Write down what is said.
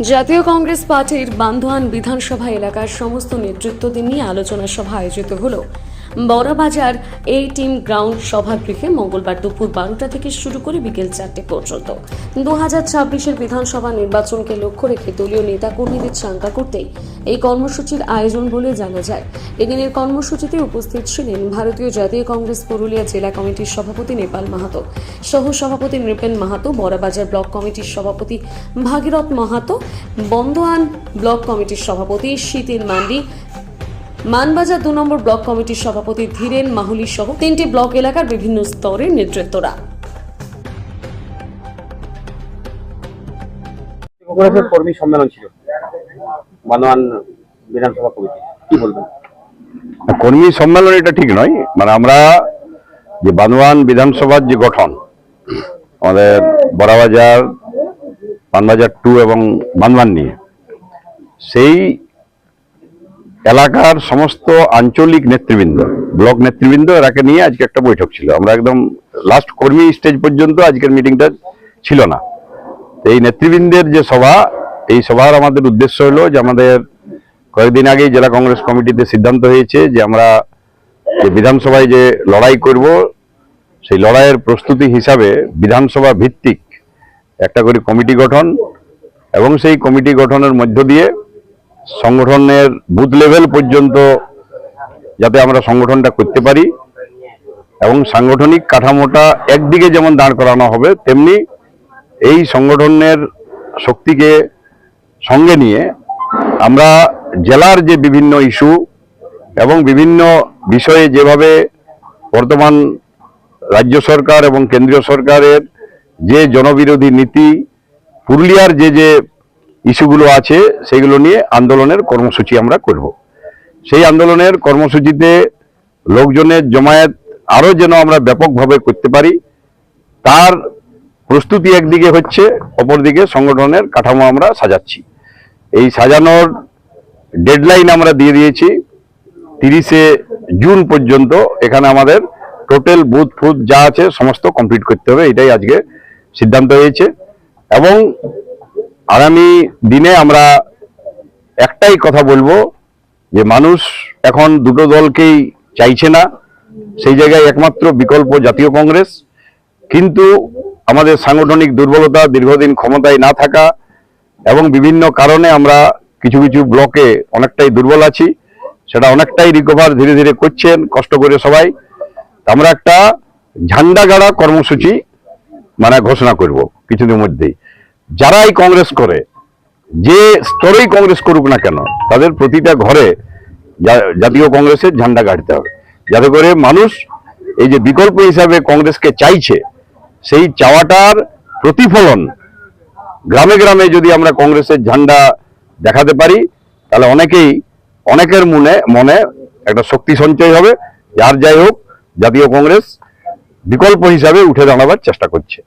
জাতীয় কংগ্রেস পার্টির বান্দোয়ান বিধানসভা এলাকার সমস্ত নেতৃত্বদের নিয়ে আলোচনা সভা আয়োজিত হল বড়বাজার এই টিম গ্রাউন্ড সভাগৃহে মঙ্গলবার দুপুর 12টা থেকে শুরু করে বিকেল 4টে পর্যন্ত 2026-এর বিধানসভা নির্বাচনকে লক্ষ্য রেখে দলীয় নেতাকর্মীদের চাঙ্গা করতেই এই কর্মসূচির আয়োজন বলে জানা যায়। এদিনের কর্মসূচিতে উপস্থিত ছিলেন ভারতীয় জাতীয় কংগ্রেস পুরুলিয়া জেলা কমিটির সভাপতি নেপাল মাহাতো, সহ সভাপতি নৃপেন মাহাতো, বড়বাজার ব্লক কমিটির সভাপতি ভাগীরথ মাহাতো, বন্দোয়ান ব্লক কমিটির সভাপতি শীতিল মান্ডি, মানবাজার 2 নম্বর ব্লক কমিটির সভাপতি ধীরেন মাহুলি সহ 3টি ব্লক এলাকার বিভিন্ন স্তরের নেতৃত্বরা। কংগ্রেসের কর্মী সম্মেলন ছিল বান্দোয়ান বিধানসভা কমিটি, কি বলবেন? কর্মী সম্মেলন এটা ঠিক নয়। মানে আমরা যে বান্দোয়ান বিধানসভার যে গঠন, আমাদের বড়বাজার, মানবাজার 2 এবং বান্দোয়ান নিয়ে সেই এলাকার সমস্ত আঞ্চলিক নেতৃবৃন্দ, ব্লক নেতৃবৃন্দ এরাকে নিয়ে আজকে একটা বৈঠক ছিল। আমরা একদম লাস্ট কর্মী স্টেজ পর্যন্ত আজকের মিটিংটা ছিল না। এই নেতৃবৃন্দের যে সভা, এই সভার আমাদের উদ্দেশ্য হলো যে আমাদের কয়েকদিন আগেই জেলা কংগ্রেস কমিটিতে সিদ্ধান্ত হয়েছে যে আমরা যে বিধানসভায় যে লড়াই করব, সেই লড়াইয়ের প্রস্তুতি হিসাবে বিধানসভা ভিত্তিক একটা করে কমিটি গঠন এবং সেই কমিটি গঠনের মধ্য দিয়ে সংগঠনের বুথ লেভেল পর্যন্ত যাতে আমরা সংগঠনটা করতে পারি এবং সাংগঠনিক কাঠামোটা একদিকে যেমন দাঁড় করানো হবে, তেমনি এই সংগঠনের শক্তিকে সঙ্গে নিয়ে আমরা জেলার যে বিভিন্ন ইস্যু এবং বিভিন্ন বিষয়ে যেভাবে বর্তমান রাজ্য সরকার এবং কেন্দ্রীয় সরকারের যে জনবিরোধী নীতি, পুরুলিয়ার যে যে ইস্যুগুলো আছে সেগুলো নিয়ে আন্দোলনের কর্মসূচি আমরা করব। সেই আন্দোলনের কর্মসূচিতে লোকজনের জমায়েত আরো যেন আমরা ব্যাপকভাবে করতে পারি, তার প্রস্তুতি একদিকে হচ্ছে, অপরদিকে সংগঠনের কাঠামো আমরা সাজাচ্ছি। এই সাজানোর ডেডলাইন আমরা দিয়ে দিয়েছি 30শে জুন পর্যন্ত। এখানে আমাদের টোটাল বুথ ফুথ যা আছে সমস্ত কমপ্লিট করতে হবে, এটাই আজকে সিদ্ধান্ত হয়েছে। এবং আগামী দিনে আমরা একটাই কথা বলবো যে মানুষ এখন দুটো দলকেই চাইছে না, সেই জায়গায় একমাত্র বিকল্প জাতীয় কংগ্রেস। কিন্তু আমাদের সাংগঠনিক দুর্বলতা, দীর্ঘদিন ক্ষমতায় না থাকা এবং বিভিন্ন কারণে আমরা কিছু কিছু ব্লকে অনেকটাই দুর্বল আছি, সেটা অনেকটাই রিকভার ধীরে ধীরে করছেন কষ্ট করে সবাই। আমরা একটা ঝান্ডা গাড়া কর্মসূচি ঘোষণা করব কিছুদিনের মধ্যেই। যারাই কংগ্রেস করে, যে স্তরেই কংগ্রেস করুক না কেন, তাদের প্রতিটা ঘরে জাতীয় কংগ্রেসের ঝান্ডা গাড়তে হবে, যাতে করে মানুষ এই যে বিকল্প হিসাবে কংগ্রেসকে চাইছে, সেই চাওয়াটার প্রতিফলন গ্রামে গ্রামে যদি আমরা কংগ্রেসের ঝান্ডা দেখাতে পারি, তাহলে অনেকের মনে একটা শক্তি সঞ্চয় হবে। আর যাই হোক, জাতীয় কংগ্রেস বিকল্প হিসাবে উঠে দাঁড়াবার চেষ্টা করছে।